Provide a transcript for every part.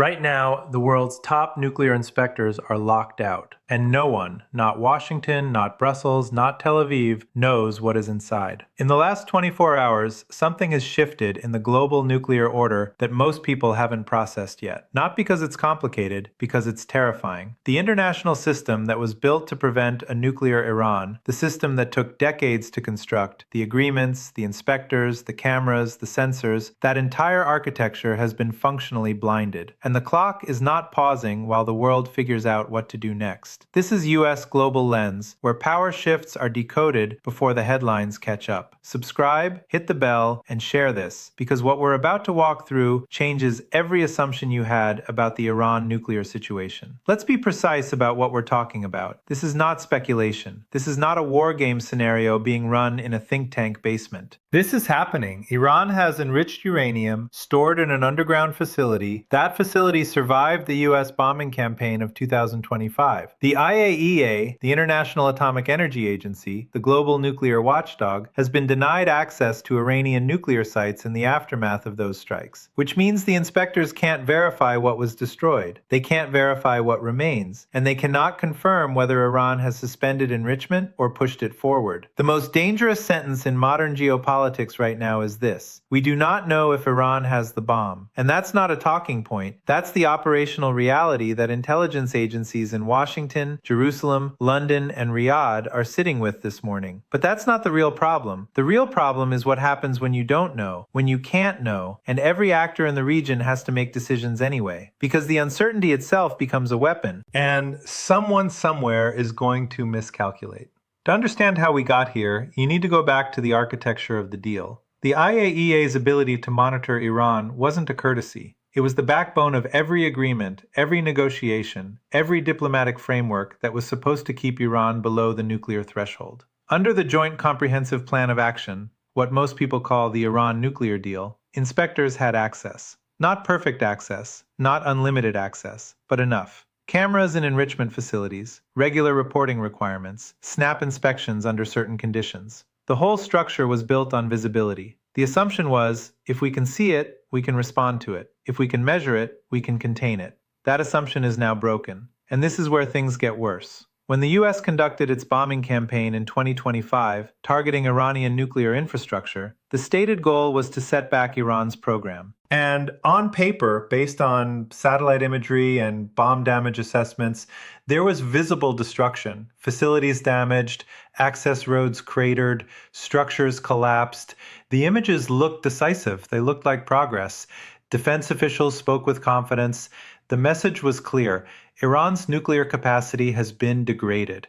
Right now, the world's top nuclear inspectors are locked out, and no one, not Washington, not Brussels, not Tel Aviv, knows what is inside. In the last 24 hours, something has shifted in the global nuclear order that most people haven't processed yet. Not because it's complicated, because it's terrifying. The international system that was built to prevent a nuclear Iran, the system that took decades to construct, the agreements, the inspectors, the cameras, the sensors, that entire architecture has been functionally blinded. And the clock is not pausing while the world figures out what to do next. This is US Global Lens, where power shifts are decoded before the headlines catch up. Subscribe, hit the bell, and share this, because what we're about to walk through changes every assumption you had about the Iran nuclear situation. Let's be precise about what we're talking about. This is not speculation. This is not a war game scenario being run in a think tank basement. This is happening. Iran has enriched uranium stored in an underground facility. That facility survived the US bombing campaign of 2025. The IAEA, the International Atomic Energy Agency, the global nuclear watchdog, has been denied access to Iranian nuclear sites in the aftermath of those strikes, which means the inspectors can't verify what was destroyed. They can't verify what remains, and they cannot confirm whether Iran has suspended enrichment or pushed it forward. The most dangerous sentence in modern geopolitics right now is this: we do not know if Iran has the bomb. And that's not a talking point. That's the operational reality that intelligence agencies in Washington, Jerusalem, London, and Riyadh are sitting with this morning. But that's not the real problem. The real problem is what happens when you don't know, when you can't know, and every actor in the region has to make decisions anyway. Because the uncertainty itself becomes a weapon. And someone somewhere is going to miscalculate. To understand how we got here, you need to go back to the architecture of the deal. The IAEA's ability to monitor Iran wasn't a courtesy. It was the backbone of every agreement, every negotiation, every diplomatic framework that was supposed to keep Iran below the nuclear threshold. Under the Joint Comprehensive Plan of Action, what most people call the Iran nuclear deal, inspectors had access. Not perfect access, not unlimited access, but enough. Cameras in enrichment facilities, regular reporting requirements, snap inspections under certain conditions. The whole structure was built on visibility. The assumption was, if we can see it, we can respond to it. If we can measure it, we can contain it. That assumption is now broken. And this is where things get worse. When the US conducted its bombing campaign in 2025, targeting Iranian nuclear infrastructure, the stated goal was to set back Iran's program. And on paper, based on satellite imagery and bomb damage assessments, there was visible destruction. Facilities damaged, access roads cratered, structures collapsed. The images looked decisive. They looked like progress. Defense officials spoke with confidence. The message was clear: Iran's nuclear capacity has been degraded.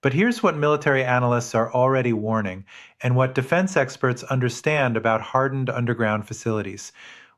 But here's what military analysts are already warning, and what defense experts understand about hardened underground facilities.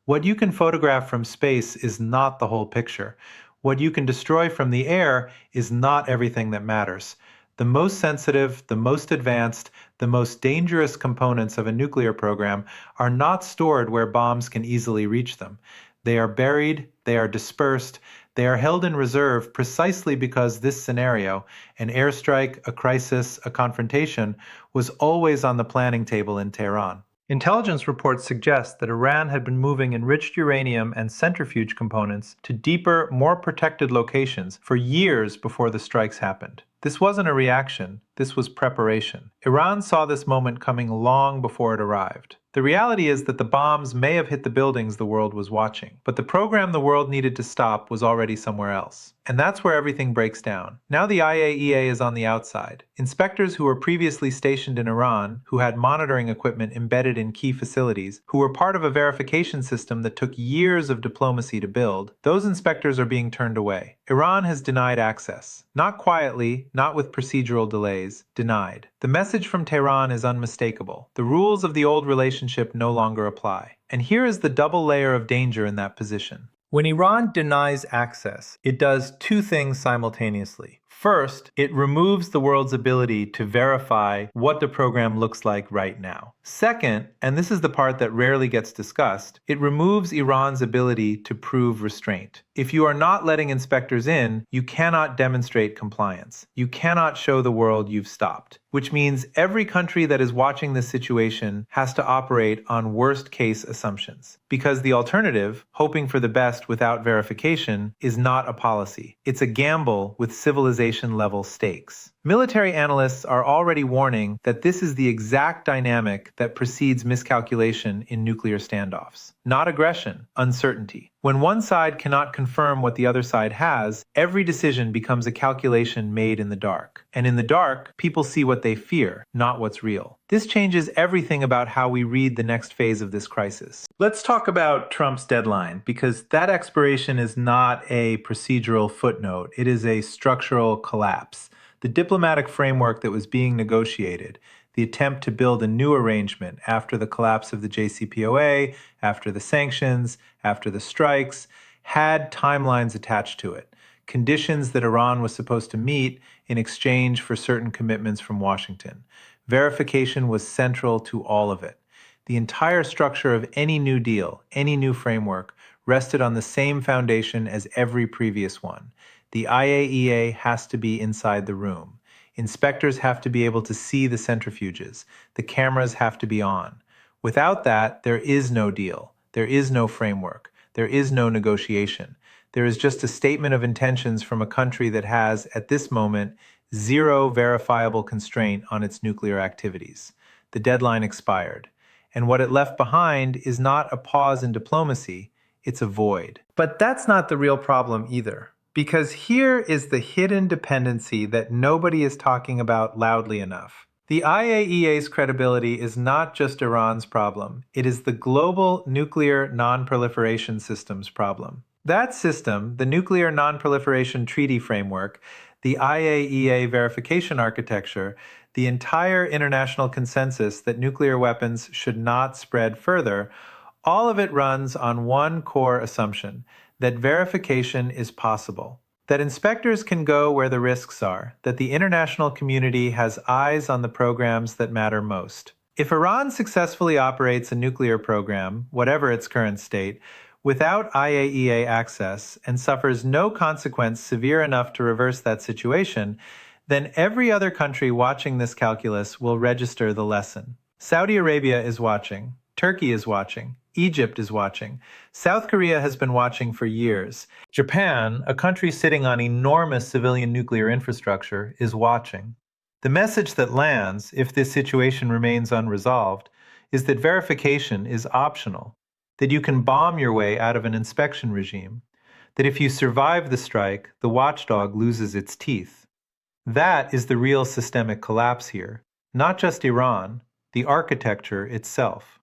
What you can photograph from space is not the whole picture. What you can destroy from the air is not everything that matters. The most sensitive, the most advanced, the most dangerous components of a nuclear program are not stored where bombs can easily reach them. They are buried, they are dispersed, they are held in reserve precisely because this scenario, an airstrike, a crisis, a confrontation, was always on the planning table in Tehran. Intelligence reports suggest that Iran had been moving enriched uranium and centrifuge components to deeper, more protected locations for years before the strikes happened. This wasn't a reaction, this was preparation. Iran saw this moment coming long before it arrived. The reality is that the bombs may have hit the buildings the world was watching, but the program the world needed to stop was already somewhere else. And that's where everything breaks down. Now the IAEA is on the outside. Inspectors who were previously stationed in Iran, who had monitoring equipment embedded in key facilities, who were part of a verification system that took years of diplomacy to build, those inspectors are being turned away. Iran has denied access. Not quietly, not with procedural delays, denied. The message from Tehran is unmistakable. The rules of the old relationship no longer apply. And here is the double layer of danger in that position. When Iran denies access, it does two things simultaneously. First, it removes the world's ability to verify what the program looks like right now. Second, and this is the part that rarely gets discussed, it removes Iran's ability to prove restraint. If you are not letting inspectors in, you cannot demonstrate compliance. You cannot show the world you've stopped, which means every country that is watching this situation has to operate on worst-case assumptions. Because the alternative, hoping for the best without verification, is not a policy. It's a gamble with civilization-level stakes. Military analysts are already warning that this is the exact dynamic that precedes miscalculation in nuclear standoffs. Not aggression, uncertainty. When one side cannot confirm what the other side has, every decision becomes a calculation made in the dark. And in the dark, people see what they fear, not what's real. This changes everything about how we read the next phase of this crisis. Let's talk about Trump's deadline, because that expiration is not a procedural footnote. It is a structural collapse. The diplomatic framework that was being negotiated, the attempt to build a new arrangement after the collapse of the JCPOA, after the sanctions, after the strikes, had timelines attached to it, conditions that Iran was supposed to meet in exchange for certain commitments from Washington. Verification was central to all of it. The entire structure of any new deal, any new framework, rested on the same foundation as every previous one. The IAEA has to be inside the room. Inspectors have to be able to see the centrifuges. The cameras have to be on. Without that, there is no deal. There is no framework. There is no negotiation. There is just a statement of intentions from a country that has, at this moment, zero verifiable constraint on its nuclear activities. The deadline expired. And what it left behind is not a pause in diplomacy, it's a void. But that's not the real problem either. Because here is the hidden dependency that nobody is talking about loudly enough. The IAEA's credibility is not just Iran's problem. It is the global nuclear non-proliferation system's problem. That system, the Nuclear Non-Proliferation Treaty Framework, the IAEA verification architecture, the entire international consensus that nuclear weapons should not spread further, all of it runs on one core assumption: that verification is possible, that inspectors can go where the risks are, that the international community has eyes on the programs that matter most. If Iran successfully operates a nuclear program, whatever its current state, without IAEA access and suffers no consequence severe enough to reverse that situation, then every other country watching this calculus will register the lesson. Saudi Arabia is watching. Turkey is watching. Egypt is watching. South Korea has been watching for years. Japan, a country sitting on enormous civilian nuclear infrastructure, is watching. The message that lands, if this situation remains unresolved, is that verification is optional, that you can bomb your way out of an inspection regime, that if you survive the strike, the watchdog loses its teeth. That is the real systemic collapse here, not just Iran, the architecture itself.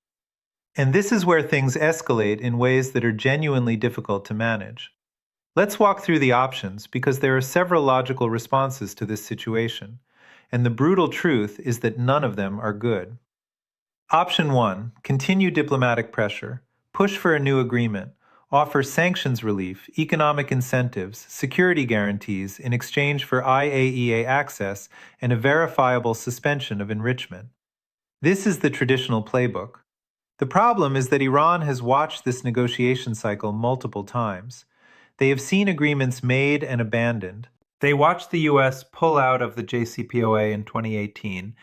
And this is where things escalate in ways that are genuinely difficult to manage. Let's walk through the options because there are several logical responses to this situation, and the brutal truth is that none of them are good. Option 1, continue diplomatic pressure, push for a new agreement, offer sanctions relief, economic incentives, security guarantees in exchange for IAEA access and a verifiable suspension of enrichment. This is the traditional playbook. The problem is that Iran has watched this negotiation cycle multiple times. They have seen agreements made and abandoned. They watched the U.S. pull out of the JCPOA in 2018.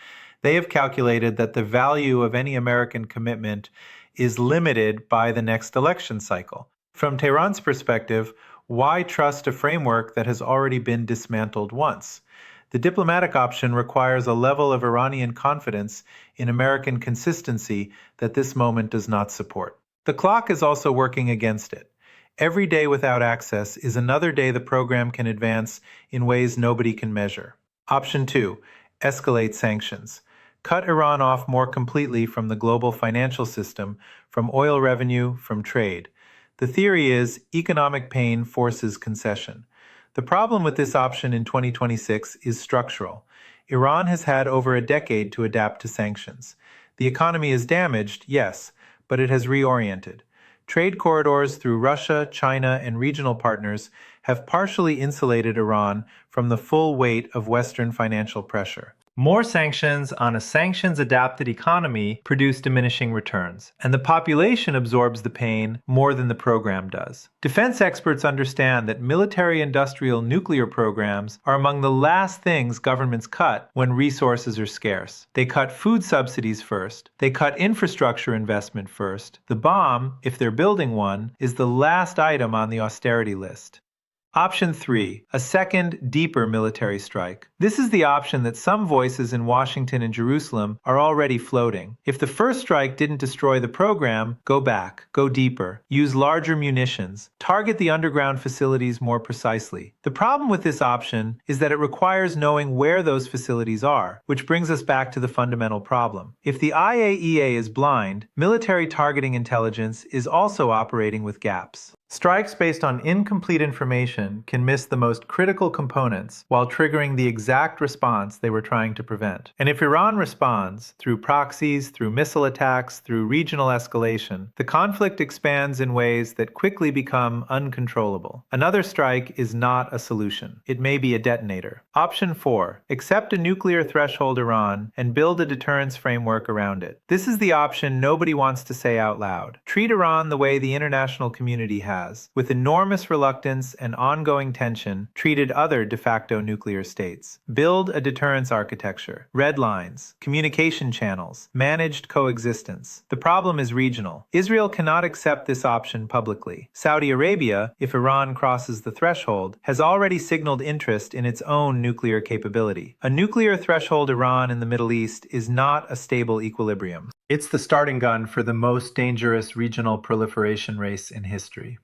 They have calculated that the value of any American commitment is limited by the next election cycle. From Tehran's perspective, why trust a framework that has already been dismantled once? The diplomatic option requires a level of Iranian confidence in American consistency that this moment does not support. The clock is also working against it. Every day without access is another day the program can advance in ways nobody can measure. Option 2, escalate sanctions. Cut Iran off more completely from the global financial system, from oil revenue, from trade. The theory is economic pain forces concession. The problem with this option in 2026 is structural. Iran has had over a decade to adapt to sanctions. The economy is damaged, yes, but it has reoriented. Trade corridors through Russia, China, and regional partners have partially insulated Iran from the full weight of Western financial pressure. More sanctions on a sanctions-adapted economy produce diminishing returns, and the population absorbs the pain more than the program does. Defense experts understand that military-industrial nuclear programs are among the last things governments cut when resources are scarce. They cut food subsidies first. They cut infrastructure investment first. The bomb, if they're building one, is the last item on the austerity list. Option 3. A second, deeper military strike. This is the option that some voices in Washington and Jerusalem are already floating. If the first strike didn't destroy the program, go back, go deeper, use larger munitions, target the underground facilities more precisely. The problem with this option is that it requires knowing where those facilities are, which brings us back to the fundamental problem. If the IAEA is blind, military targeting intelligence is also operating with gaps. Strikes based on incomplete information can miss the most critical components while triggering the exact response they were trying to prevent. And if Iran responds, through proxies, through missile attacks, through regional escalation, the conflict expands in ways that quickly become uncontrollable. Another strike is not a solution. It may be a detonator. Option 4. Accept a nuclear threshold Iran and build a deterrence framework around it. This is the option nobody wants to say out loud. Treat Iran the way the international community has, with enormous reluctance and ongoing tension, treated other de facto nuclear states. Build a deterrence architecture, red lines, communication channels, managed coexistence. The problem is regional. Israel cannot accept this option publicly. Saudi Arabia, if Iran crosses the threshold, has already signaled interest in its own nuclear capability. A nuclear threshold Iran in the Middle East is not a stable equilibrium. It's the starting gun for the most dangerous regional proliferation race in history.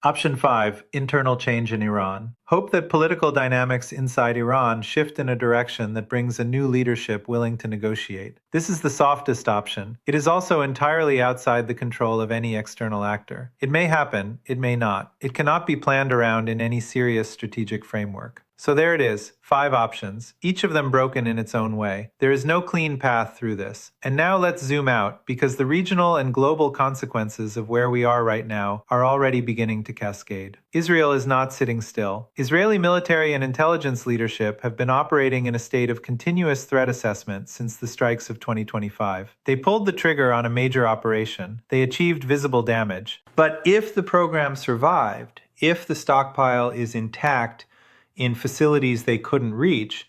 Option 5. Internal change in Iran. Hope that political dynamics inside Iran shift in a direction that brings a new leadership willing to negotiate. This is the softest option. It is also entirely outside the control of any external actor. It may happen, it may not. It cannot be planned around in any serious strategic framework. So there it is, 5 options, each of them broken in its own way. There is no clean path through this. And now let's zoom out, because the regional and global consequences of where we are right now are already beginning to cascade. Israel is not sitting still. Israeli military and intelligence leadership have been operating in a state of continuous threat assessment since the strikes of 2025. They pulled the trigger on a major operation. They achieved visible damage. But if the program survived, if the stockpile is intact, in facilities they couldn't reach,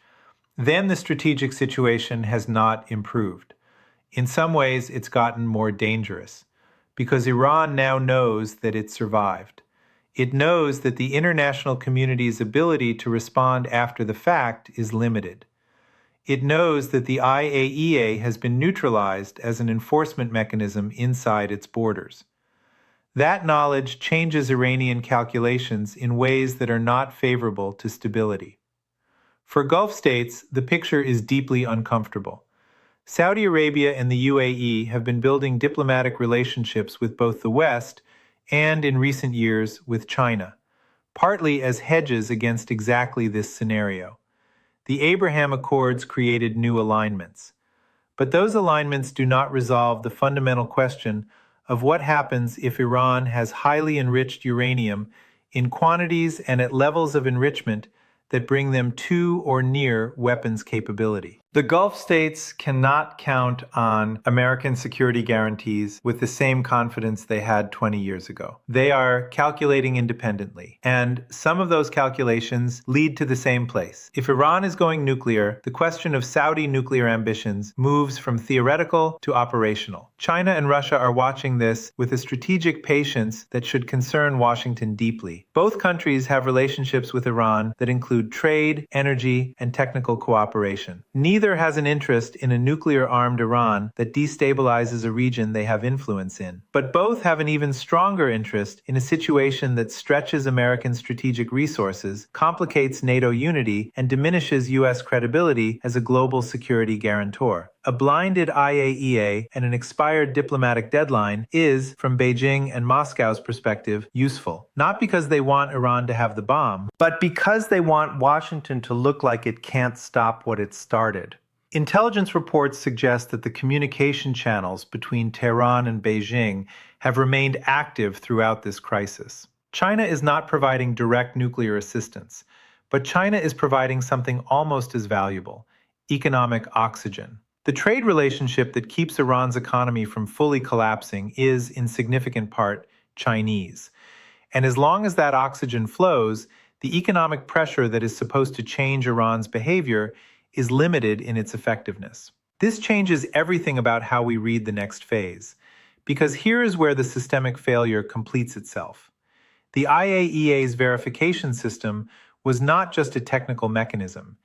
then the strategic situation has not improved. In some ways, it's gotten more dangerous, because Iran now knows that it survived. It knows that the international community's ability to respond after the fact is limited. It knows that the IAEA has been neutralized as an enforcement mechanism inside its borders. That knowledge changes Iranian calculations in ways that are not favorable to stability. For Gulf states, the picture is deeply uncomfortable. Saudi Arabia and the UAE have been building diplomatic relationships with both the West and, in recent years, with China, partly as hedges against exactly this scenario. The Abraham Accords created new alignments. But those alignments do not resolve the fundamental question of what happens if Iran has highly enriched uranium in quantities and at levels of enrichment that bring them to or near weapons capability. The Gulf states cannot count on American security guarantees with the same confidence they had 20 years ago. They are calculating independently, and some of those calculations lead to the same place. If Iran is going nuclear, the question of Saudi nuclear ambitions moves from theoretical to operational. China and Russia are watching this with a strategic patience that should concern Washington deeply. Both countries have relationships with Iran that include trade, energy, and technical cooperation. Neither has an interest in a nuclear-armed Iran that destabilizes a region they have influence in. But both have an even stronger interest in a situation that stretches American strategic resources, complicates NATO unity, and diminishes U.S. credibility as a global security guarantor. A blinded IAEA and an expired diplomatic deadline is, from Beijing and Moscow's perspective, useful. Not because they want Iran to have the bomb, but because they want Washington to look like it can't stop what it started. Intelligence reports suggest that the communication channels between Tehran and Beijing have remained active throughout this crisis. China is not providing direct nuclear assistance, but China is providing something almost as valuable: economic oxygen. The trade relationship that keeps Iran's economy from fully collapsing is, in significant part, Chinese. And as long as that oxygen flows, the economic pressure that is supposed to change Iran's behavior is limited in its effectiveness. This changes everything about how we read the next phase, because here is where the systemic failure completes itself. The IAEA's verification system was not just a technical mechanism,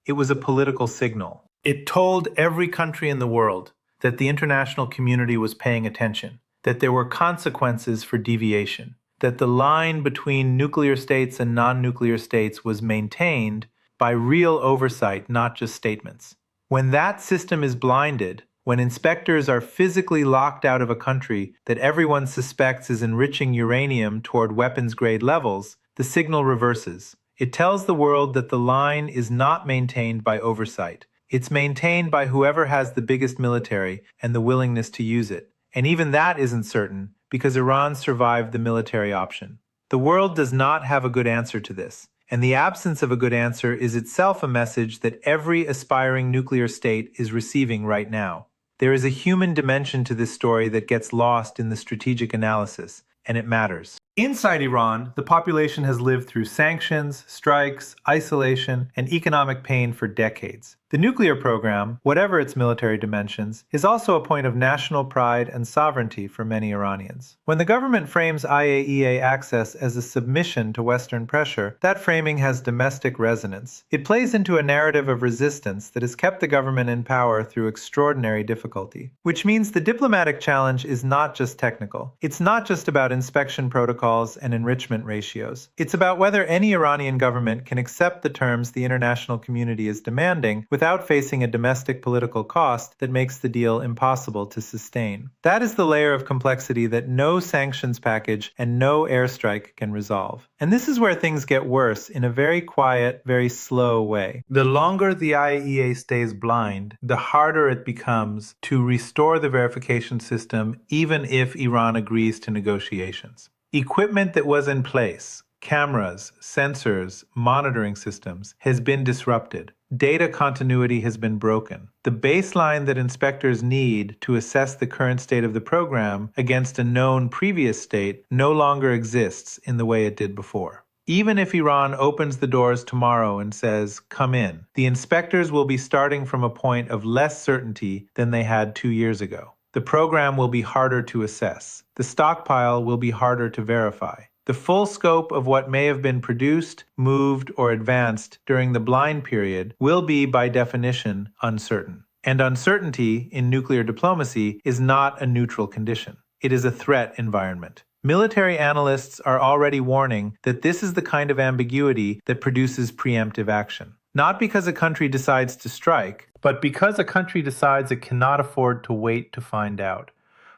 it was a political signal. It told every country in the world that the international community was paying attention, that there were consequences for deviation, that the line between nuclear states and non-nuclear states was maintained by real oversight, not just statements. When that system is blinded, when inspectors are physically locked out of a country that everyone suspects is enriching uranium toward weapons-grade levels, the signal reverses. It tells the world that the line is not maintained by oversight. It's maintained by whoever has the biggest military and the willingness to use it. And even that isn't certain, because Iran survived the military option. The world does not have a good answer to this, and the absence of a good answer is itself a message that every aspiring nuclear state is receiving right now. There is a human dimension to this story that gets lost in the strategic analysis, and it matters. Inside Iran, the population has lived through sanctions, strikes, isolation, and economic pain for decades. The nuclear program, whatever its military dimensions, is also a point of national pride and sovereignty for many Iranians. When the government frames IAEA access as a submission to Western pressure, that framing has domestic resonance. It plays into a narrative of resistance that has kept the government in power through extraordinary difficulty. Which means the diplomatic challenge is not just technical. It's not just about inspection protocols and enrichment ratios. It's about whether any Iranian government can accept the terms the international community is demanding without facing a domestic political cost that makes the deal impossible to sustain. That is the layer of complexity that no sanctions package and no airstrike can resolve. And this is where things get worse in a very quiet, very slow way. The longer the IAEA stays blind, the harder it becomes to restore the verification system, even if Iran agrees to negotiations. Equipment that was in place, cameras, sensors, monitoring systems, has been disrupted. Data continuity has been broken. The baseline that inspectors need to assess the current state of the program against a known previous state no longer exists in the way it did before. Even if Iran opens the doors tomorrow and says, "Come in," the inspectors will be starting from a point of less certainty than they had 2 years ago. The program will be harder to assess. The stockpile will be harder to verify. The full scope of what may have been produced, moved, or advanced during the blind period will be, by definition, uncertain. And uncertainty in nuclear diplomacy is not a neutral condition. It is a threat environment. Military analysts are already warning that this is the kind of ambiguity that produces preemptive action. Not because a country decides to strike, but because a country decides it cannot afford to wait to find out.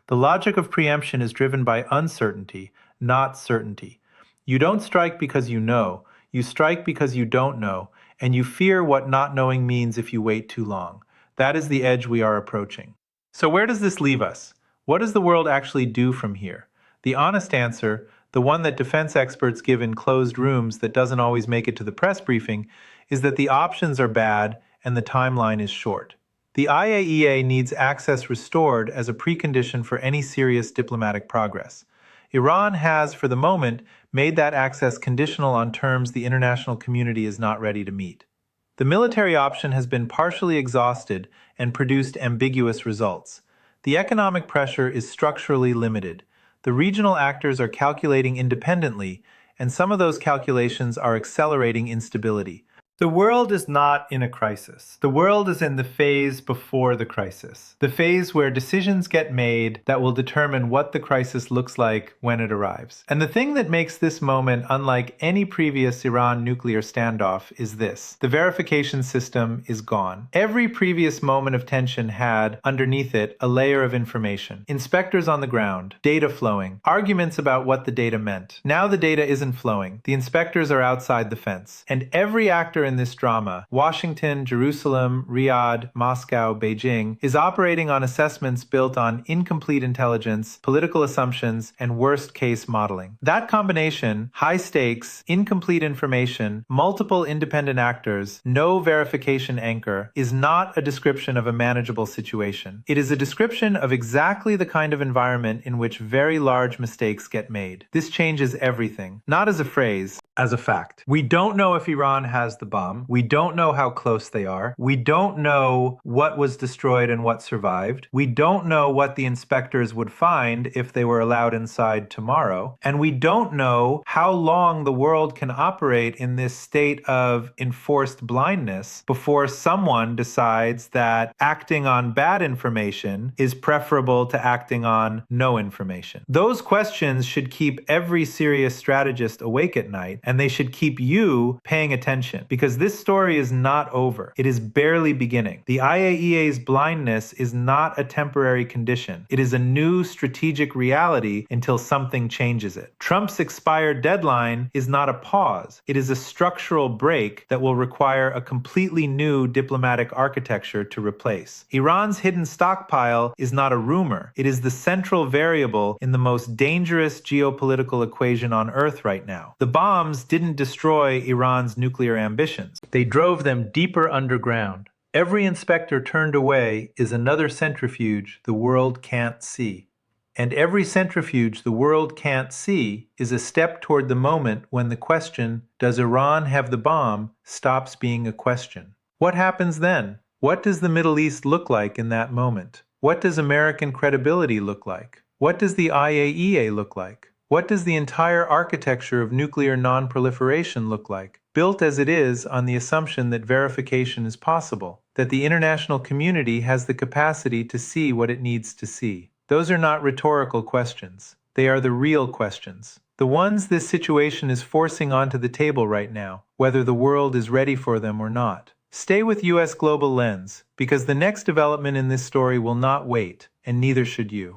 The logic of preemption is driven by uncertainty, not certainty. You don't strike because you know, you strike because you don't know, and you fear what not knowing means if you wait too long. That is the edge we are approaching. So where does this leave us? What does the world actually do from here? The honest answer, the one that defense experts give in closed rooms that doesn't always make it to the press briefing, is that the options are bad and the timeline is short. The IAEA needs access restored as a precondition for any serious diplomatic progress. Iran has, for the moment, made that access conditional on terms the international community is not ready to meet. The military option has been partially exhausted and produced ambiguous results. The economic pressure is structurally limited. The regional actors are calculating independently, and some of those calculations are accelerating instability. The world is not in a crisis. The world is in the phase before the crisis. The phase where decisions get made that will determine what the crisis looks like when it arrives. And the thing that makes this moment unlike any previous Iran nuclear standoff is this: the verification system is gone. Every previous moment of tension had, underneath it, a layer of information. Inspectors on the ground, data flowing, arguments about what the data meant. Now the data isn't flowing. The inspectors are outside the fence. And every actor in in this drama, Washington, Jerusalem, Riyadh, Moscow, Beijing, is operating on assessments built on incomplete intelligence, political assumptions, and worst-case modeling. That combination, high stakes, incomplete information, multiple independent actors, no verification anchor, is not a description of a manageable situation. It is a description of exactly the kind of environment in which very large mistakes get made. This changes everything, not as a phrase, as a fact. We don't know if Iran has the bomb. We don't know how close they are. We don't know what was destroyed and what survived. We don't know what the inspectors would find if they were allowed inside tomorrow. And we don't know how long the world can operate in this state of enforced blindness before someone decides that acting on bad information is preferable to acting on no information. Those questions should keep every serious strategist awake at night, and they should keep you paying attention, because this story is not over. It is barely beginning. The IAEA's blindness is not a temporary condition. It is a new strategic reality until something changes it. Trump's expired deadline is not a pause. It is a structural break that will require a completely new diplomatic architecture to replace. Iran's hidden stockpile is not a rumor. It is the central variable in the most dangerous geopolitical equation on Earth right now. The bombs didn't destroy Iran's nuclear ambitions. They drove them deeper underground. Every inspector turned away is another centrifuge the world can't see. And every centrifuge the world can't see is a step toward the moment when the question, does Iran have the bomb, stops being a question. What happens then? What does the Middle East look like in that moment? What does American credibility look like? What does the IAEA look like? What does the entire architecture of nuclear non-proliferation look like, built as it is on the assumption that verification is possible, that the international community has the capacity to see what it needs to see? Those are not rhetorical questions. They are the real questions. The ones this situation is forcing onto the table right now, whether the world is ready for them or not. Stay with US Global Lens, because the next development in this story will not wait, and neither should you.